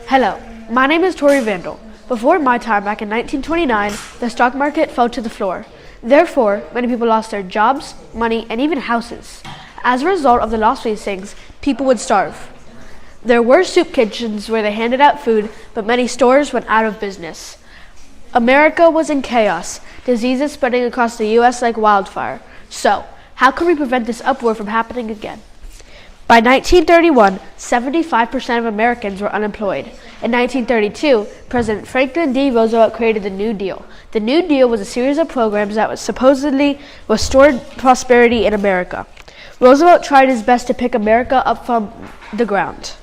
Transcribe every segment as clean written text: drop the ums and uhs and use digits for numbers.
Hello, my name is Tori Vandal. Before my time back in 1929, the stock market fell to the floor. Therefore, many people lost their jobs, money, and even houses. As a result of the loss of these things, people would starve. There were soup kitchens where they handed out food, but many stores went out of business. America was in chaos, diseases spreading across the U.S. like wildfire. So, how can we prevent this uproar from happening again? By 1931, 75% of Americans were unemployed. In 1932, President Franklin D. Roosevelt created the New Deal. The New Deal was a series of programs that supposedly restored prosperity in America. Roosevelt tried his best to pick America up from the ground.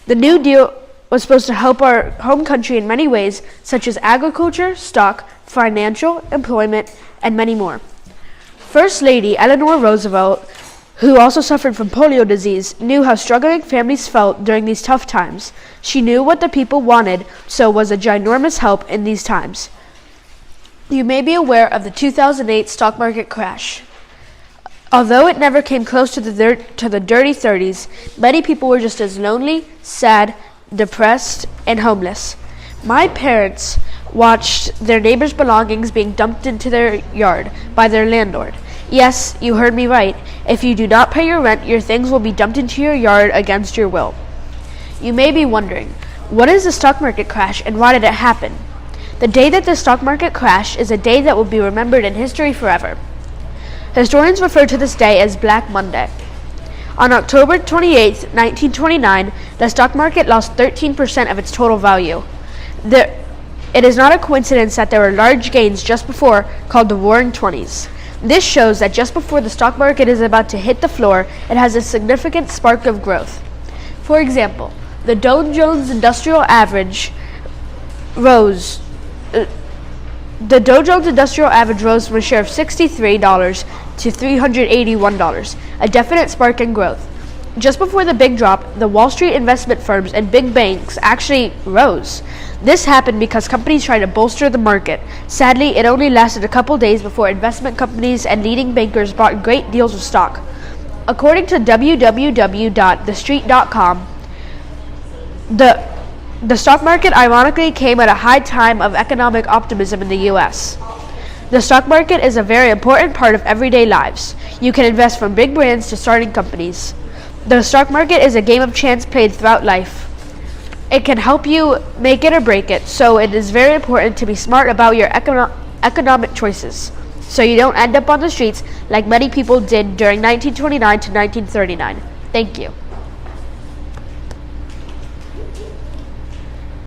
The New Deal was supposed to help our home country in many ways, such as agriculture, stock, financial, employment, and many more. First Lady Eleanor Roosevelt, who also suffered from polio disease, knew how struggling families felt during these tough times. She knew what the people wanted, so was a ginormous help in these times. You may be aware of the 2008 stock market crash. Although it never came close to the dirty 30s, many people were just as lonely, sad, depressed, and homeless. My parents watched their neighbors' belongings being dumped into their yard by their landlord. Yes, you heard me right. If you do not pay your rent, your things will be dumped into your yard against your will. You may be wondering, what is the stock market crash and why did it happen? The day that the stock market crashed is a day that will be remembered in history forever. Historians refer to this day as Black Monday. On October 28, 1929, the stock market lost 13% of its total value. It is not a coincidence that there were large gains just before, called the Roaring Twenties. This shows that just before the stock market is about to hit the floor, it has a significant spark of growth. For example, the Dow Jones Industrial Average rose. The Dow Jones Industrial Average rose from a share of $63 to $381, a definite spark in growth. Just before the big drop, the Wall Street investment firms and big banks actually rose. This happened because companies tried to bolster the market. Sadly, it only lasted a couple days before investment companies and leading bankers bought great deals of stock. According to www.thestreet.com, the stock market ironically came at a high time of economic optimism in the U.S. The stock market is a very important part of everyday lives. You can invest from big brands to starting companies. The stock market is a game of chance played throughout life. It can help you make it or break it, so it is very important to be smart about your economic choices, so you don't end up on the streets like many people did during 1929 to 1939. Thank you.